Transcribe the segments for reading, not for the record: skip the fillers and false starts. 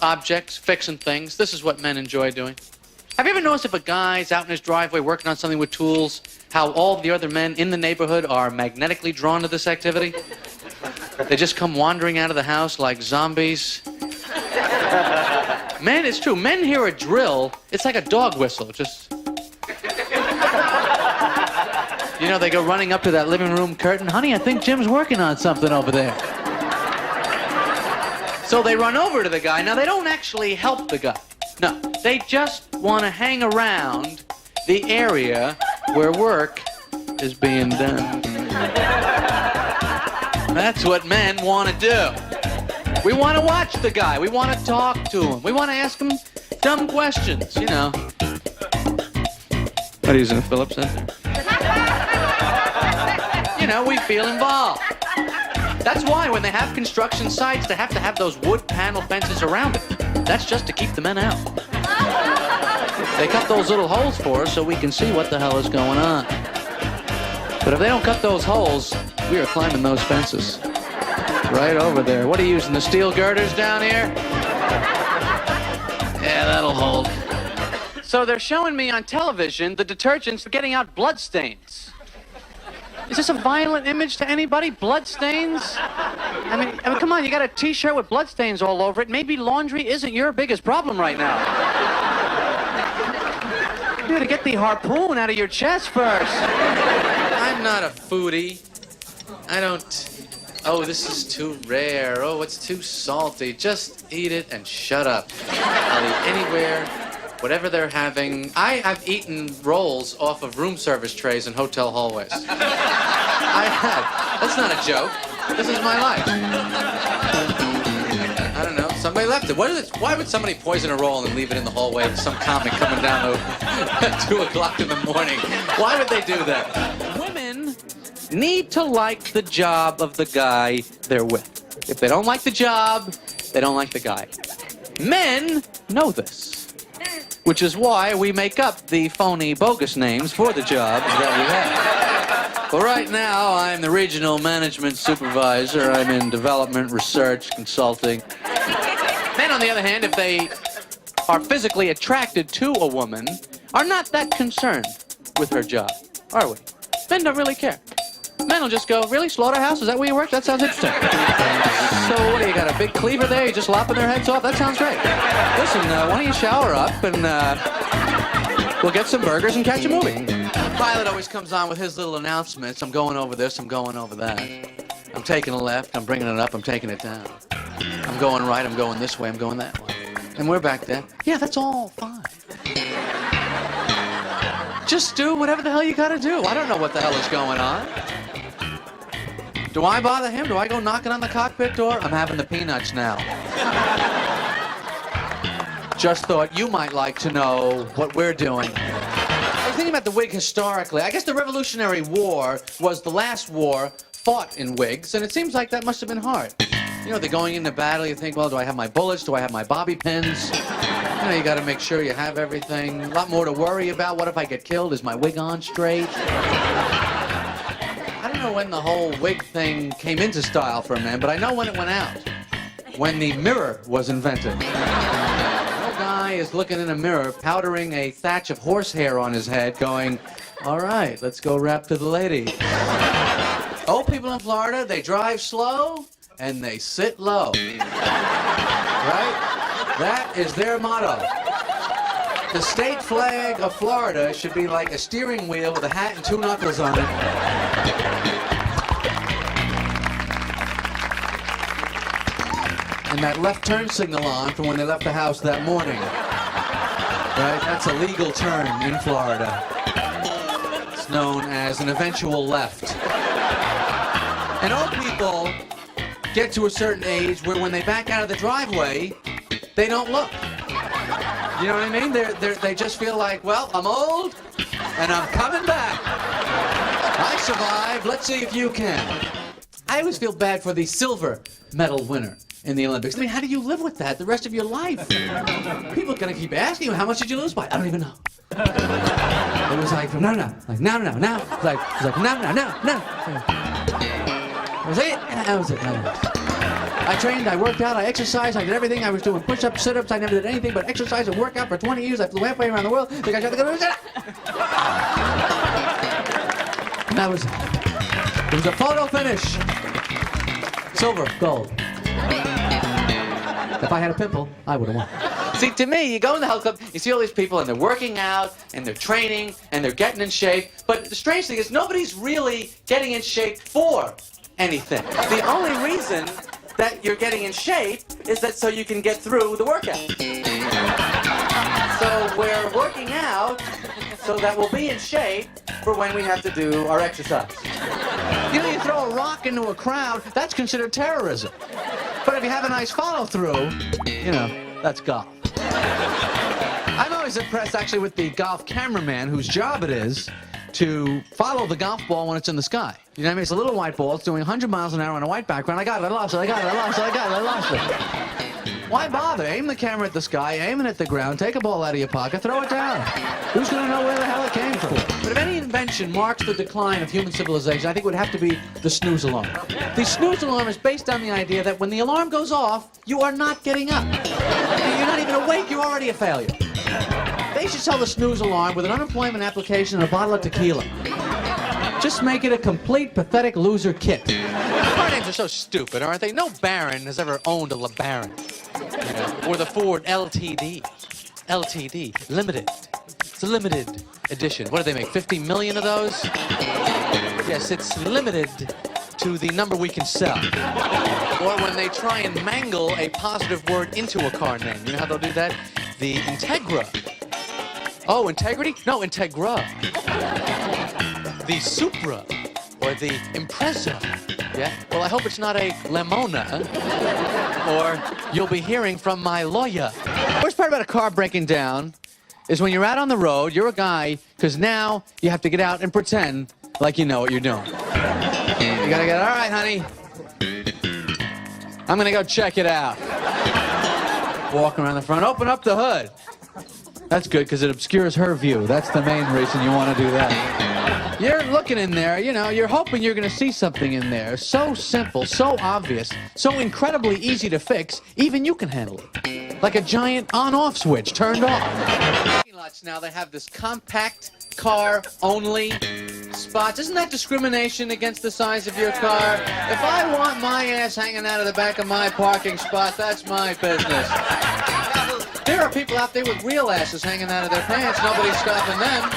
objects, fixing things. This is what men enjoy doing. Have you ever noticed if a guy's out in his driveway working on something with tools, how all the other men in the neighborhood are magnetically drawn to this activity? They just come wandering out of the house like zombies. Men, it's true. Men hear a drill, it's like a dog whistle. Just... You know, they go running up to that living room curtain. Honey, I think Jim's working on something over there. So they run over to the guy. Now, they don't actually help the guy. No, they just want to hang around the area where work is being done. That's what men want to do. We want to watch the guy. We want to talk to him. We want to ask him dumb questions, you know. What are you using, a Phillips head? You know, we feel involved. That's why when they have construction sites, they have to have those wood panel fences around it. That's just to keep the men out. They cut those little holes for us so we can see what the hell is going on. But if they don't cut those holes, we are climbing those fences. Right over there. What are you using, the steel girders down here? Yeah, that'll hold. So they're showing me on television the detergents for getting out bloodstains. Is this a violent image to anybody? Bloodstains? I mean, come on, you got a t-shirt with bloodstains all over it. Maybe laundry isn't your biggest problem right now. You gotta get the harpoon out of your chest first. I'm not a foodie. I don't... Oh, this is too rare. Oh, it's too salty. Just eat it and shut up. I'll eat anywhere, whatever they're having. I've eaten rolls off of room service trays in hotel hallways. I have. That's not a joke. This is my life. I don't know. Somebody left it. What is it? Why would somebody poison a roll and leave it in the hallway? Some comic coming down at 2 o'clock in the morning. Why would they do that? Women need to like the job of the guy they're with. If they don't like the job, they don't like the guy. Men know this, which is why we make up the phony, bogus names for the jobs that we have. Well, right now, I'm the regional management supervisor. I'm in development, research, consulting. Men, on the other hand, if they are physically attracted to a woman, are not that concerned with her job, are we? Men don't really care. Men will just go, really, slaughterhouse? Is that where you work? That sounds interesting. So what do you got, a big cleaver there? You just lopping their heads off? That sounds great. Listen, why don't you shower up and we'll get some burgers and catch a movie. Pilot always comes on with his little announcements. I'm going over this, I'm going over that. I'm taking a left, I'm bringing it up, I'm taking it down. I'm going right, I'm going this way, I'm going that way. And we're back there. Yeah, that's all fine. Just do whatever the hell you gotta do. I don't know what the hell is going on. Do I bother him? Do I go knocking on the cockpit door? I'm having the peanuts now. Just thought you might like to know what we're doing. I was thinking about the wig historically. I guess the Revolutionary War was the last war fought in wigs, and it seems like that must have been hard. You know, they're going into battle, you think, well, do I have my bullets? Do I have my bobby pins? You know, you gotta make sure you have everything. A lot more to worry about. What if I get killed? Is my wig on straight? I don't know when the whole wig thing came into style for men, but I know when it went out. When the mirror was invented. No guy is looking in a mirror, powdering a thatch of horsehair on his head, going, all right, let's go rap to the lady. Old people in Florida, they drive slow and they sit low. Right? That is their motto. The state flag of Florida should be like a steering wheel with a hat and 2 knuckles on it. And that left turn signal on from when they left the house that morning. Right? That's a legal turn in Florida. It's known as an eventual left. And old people get to a certain age where when they back out of the driveway, they don't look. You know what I mean? They just feel like, well, I'm old and I'm coming back. I survived. Let's see if you can. I always feel bad for the silver medal winner in the Olympics. I mean, how do you live with that the rest of your life? People are going to keep asking you, how much did you lose by? I don't even know. It was like, no. Like, no. It was like, no. That was it. That was it. I trained, I worked out, I exercised, I did everything. I was doing push-ups, sit-ups. I never did anything but exercise and work out for 20 years. I flew halfway around the world. Think I got to go to That was, it was a photo finish. Silver, gold. If I had a pimple, I would have won. See, to me, you go in the health club, you see all these people, and they're working out, and they're training, and they're getting in shape. But the strange thing is, nobody's really getting in shape for anything. The only reason that you're getting in shape is that so you can get through the workout. So we're working out so that we'll be in shape for when we have to do our exercise. You know, you throw a rock into a crowd, that's considered terrorism. But if you have a nice follow-through, you know, that's golf. I'm always impressed, actually, with the golf cameraman whose job it is to follow the golf ball when it's in the sky. You know what I mean? It's a little white ball. It's doing 100 miles an hour on a white background. I got it. I lost it. I got it. I lost it. I got it. I lost it. Why bother? Aim the camera at the sky, aim it at the ground, take a ball out of your pocket, throw it down. Who's going to know where the hell it came from? But if any invention marks the decline of human civilization, I think it would have to be the snooze alarm. The snooze alarm is based on the idea that when the alarm goes off, you are not getting up. You're not even awake, you're already a failure. They should sell the snooze alarm with an unemployment application and a bottle of tequila. Just make it a complete, pathetic loser kit. Car names are so stupid, aren't they? No baron has ever owned a LeBaron. You know, or the Ford LTD. LTD, limited. It's a limited edition. What do they make, 50 million of those? Yes, it's limited to the number we can sell. Or when they try and mangle a positive word into a car name. You know how they'll do that? The Integra. Oh, integrity? No, Integra. The Supra. Or the Impreza. Yeah? Well, I hope it's not a Lemona. Or you'll be hearing from my lawyer. The worst part about a car breaking down is when you're out on the road, you're a guy, because now you have to get out and pretend like you know what you're doing. You gotta get, all right, honey. I'm gonna go check it out. Walk around the front, open up the hood. That's good, because it obscures her view. That's the main reason you want to do that. You're looking in there, you know, you're hoping you're going to see something in there. So simple, so obvious, so incredibly easy to fix, even you can handle it. Like a giant on-off switch turned off. Parking lots now, they have this compact car-only spots. Isn't that discrimination against the size of your car? If I want my ass hanging out of the back of my parking spot, that's my business. There are people out there with real asses hanging out of their pants. Nobody's stopping them.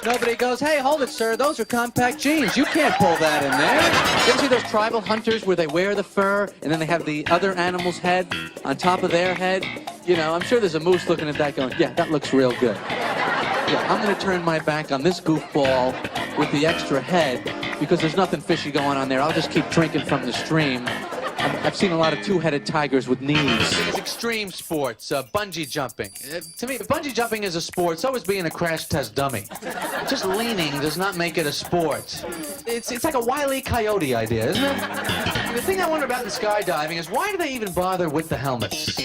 Nobody goes, hey, hold it, sir. Those are compact jeans. You can't pull that in there. You ever see those tribal hunters where they wear the fur and then they have the other animal's head on top of their head? You know, I'm sure there's a moose looking at that going, yeah, that looks real good. Yeah, I'm going to turn my back on this goofball with the extra head because there's nothing fishy going on there. I'll just keep drinking from the stream. I've seen a lot of two-headed tigers with knees. Extreme sports, bungee jumping. To me, bungee jumping is a sport. So is being a crash test dummy. Just leaning does not make it a sport. It's like a Wile E. Coyote idea, isn't it? The thing I wonder about in skydiving is why do they even bother with the helmets?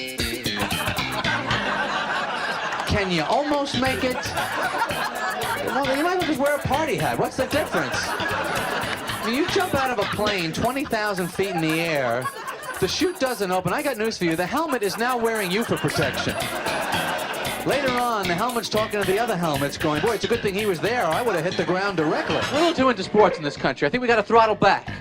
Can you almost make it? Well, you might as well just wear a party hat. What's the difference? When you jump out of a plane 20,000 feet in the air, the chute doesn't open. I got news for you. The helmet is now wearing you for protection. Later on, the helmet's talking to the other helmets going, boy, it's a good thing he was there or I would have hit the ground directly. We're a little too into sports in this country. I think we got to throttle back.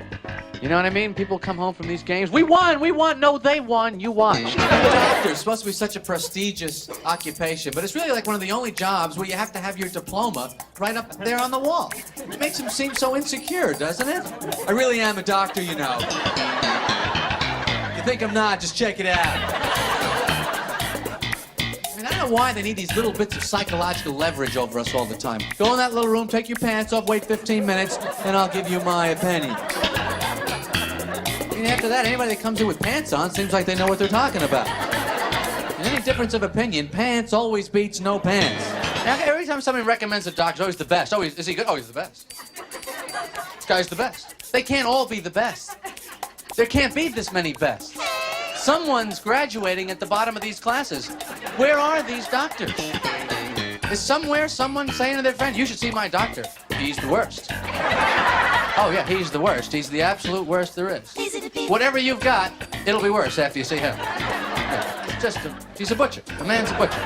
You know what I mean? People come home from these games. We won! We won! No, they won. You watched. Doctor is supposed to be such a prestigious occupation, but it's really like one of the only jobs where you have to have your diploma right up there on the wall. It makes him seem so insecure, doesn't it? I really am a doctor, you know. You think I'm not? Just check it out. I mean, I don't know why they need these little bits of psychological leverage over us all the time. Go in that little room, take your pants off, wait 15 minutes, and I'll give you my penny. I mean, after that, anybody that comes in with pants on seems like they know what they're talking about. And any difference of opinion, pants always beats no pants. Now, every time somebody recommends a doctor, always the best. Always, is he good? Oh, he's the best. This guy's the best. They can't all be the best. There can't be this many bests. Someone's graduating at the bottom of these classes. Where are these doctors? Is somewhere someone saying to their friend, you should see my doctor. He's the worst. Oh, yeah, he's the worst. He's the absolute worst there is. whatever you've got, it'll be worse after you see him. Yeah, he's a butcher. The man's a butcher.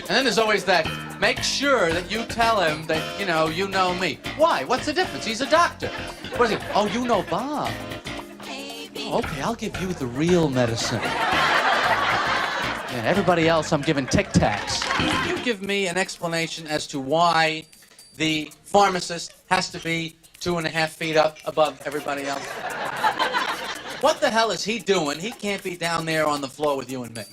And then there's always that, make sure that you tell him that, you know me. Why? What's the difference? He's a doctor. What is he? Oh, you know Bob. Oh, okay, I'll give you the real medicine. Yeah, everybody else, I'm giving Tic Tacs. You give me an explanation as to why the pharmacist has to be 2.5 feet up above everybody else. What the hell is he doing? He can't be down there on the floor with you and me.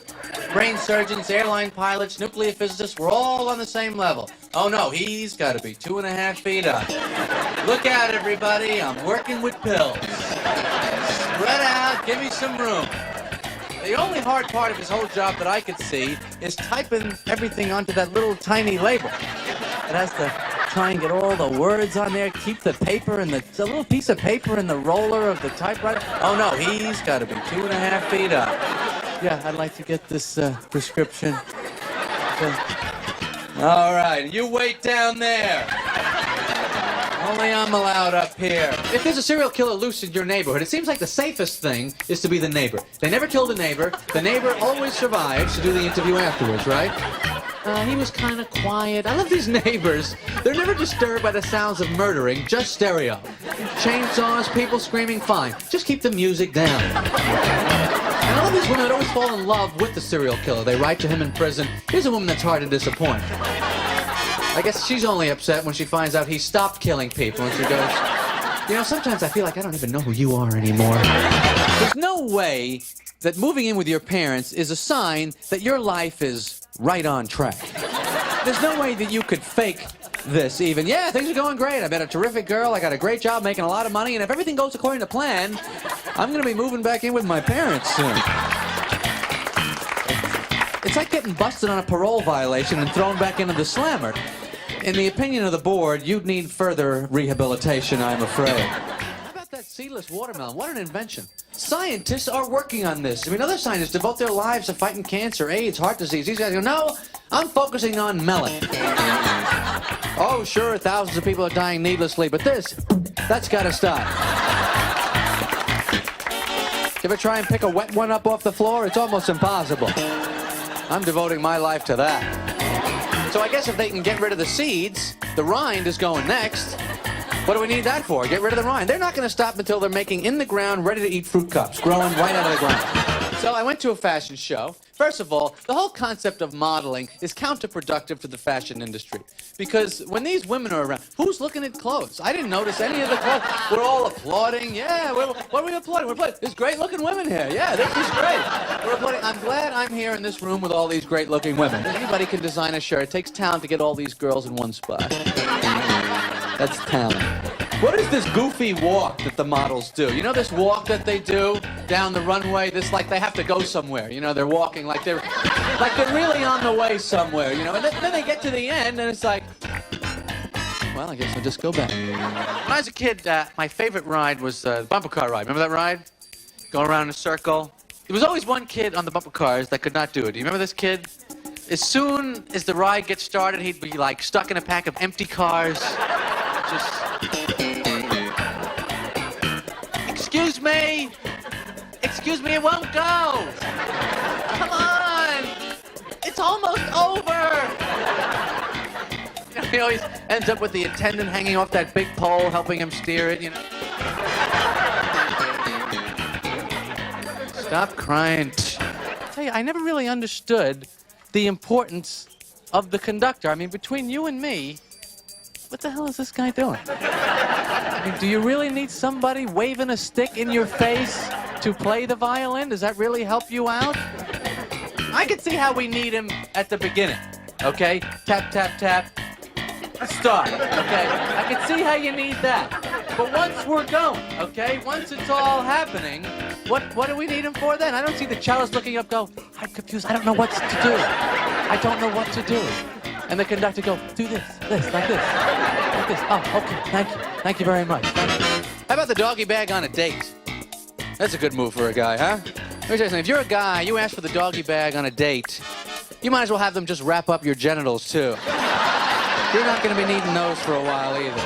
Brain surgeons, airline pilots, nuclear physicists, we're all on the same level. Oh no, he's got to be 2.5 feet up. Look out, everybody, I'm working with pills. Spread out, give me some room. The only hard part of his whole job that I could see is typing everything onto that little tiny label. It has to try and get all the words on there, keep the paper and the little piece of paper in the roller of the typewriter. Oh no, he's got to be 2.5 feet up. Yeah, I'd like to get this prescription. All right, you wait down there. Only I'm allowed up here. If there's a serial killer loose in your neighborhood, it seems like the safest thing is to be the neighbor. They never kill the neighbor. The neighbor always survives to do the interview afterwards, right? He was kind of quiet. I love these neighbors. They're never disturbed by the sounds of murdering, just stereo. Chainsaws, people screaming, fine. Just keep the music down. And all these women that always fall in love with the serial killer. They write to him in prison. Here's a woman that's hard to disappoint. I guess she's only upset when she finds out he stopped killing people, and she goes, sometimes I feel like I don't even know who you are anymore. There's no way that moving in with your parents is a sign that your life is right on track. There's no way that you could fake this even. Yeah, things are going great. I met a terrific girl. I got a great job making a lot of money. And if everything goes according to plan, I'm going to be moving back in with my parents soon. It's like getting busted on a parole violation and thrown back into the slammer. In the opinion of the board, you'd need further rehabilitation, I'm afraid. How about that seedless watermelon? What an invention. Scientists are working on this. I mean, other scientists devote their lives to fighting cancer, AIDS, heart disease. These guys go, no, I'm focusing on melon. Oh, sure, thousands of people are dying needlessly, but that's got to stop. You ever try and pick a wet one up off the floor? It's almost impossible. I'm devoting my life to that. So I guess if they can get rid of the seeds, the rind is going next. What do we need that for? Get rid of the rind. They're not going to stop until they're making in the ground, ready-to-eat fruit cups, growing right out of the ground. So I went to a fashion show. First of all, the whole concept of modeling is counterproductive to the fashion industry. Because when these women are around, who's looking at clothes? I didn't notice any of the clothes. We're all applauding. Yeah, what are we applauding? We're applauding. There's great-looking women here. Yeah, this is great. We're applauding. I'm glad I'm here in this room with all these great-looking women. Anybody can design a shirt. It takes talent to get all these girls in one spot. That's talent. What is this goofy walk that the models do? You know this walk that they do down the runway? This like they have to go somewhere. They're walking like they're really on the way somewhere. And then they get to the end and it's like, well, I guess I'll just go back. When I was a kid, my favorite ride was the bumper car ride. Remember that ride? Going around in a circle. There was always one kid on the bumper cars that could not do it. Do you remember this kid? As soon as the ride gets started, he'd be like stuck in a pack of empty cars. Just... Excuse me, it won't go. Come on. It's almost over. He always ends up with the attendant hanging off that big pole, helping him steer it, Stop crying. I tell you, I never really understood the importance of the conductor. I mean, between you and me, what the hell is this guy doing? I mean, do you really need somebody waving a stick in your face to play the violin? Does that really help you out? I can see how we need him at the beginning, okay? Tap, tap, tap. Start, okay? I can see how you need that. But once we're going, okay? Once it's all happening, what do we need him for then? I don't see the cellist looking up go, I'm confused. I don't know what to do. I don't know what to do. And the conductor go, do this, like this. Oh, okay, thank you very much. How about the doggy bag on a date? That's a good move for a guy, huh? Let me tell you something, if you're a guy, you ask for the doggy bag on a date, you might as well have them just wrap up your genitals, too. You're not going to be needing those for a while, either.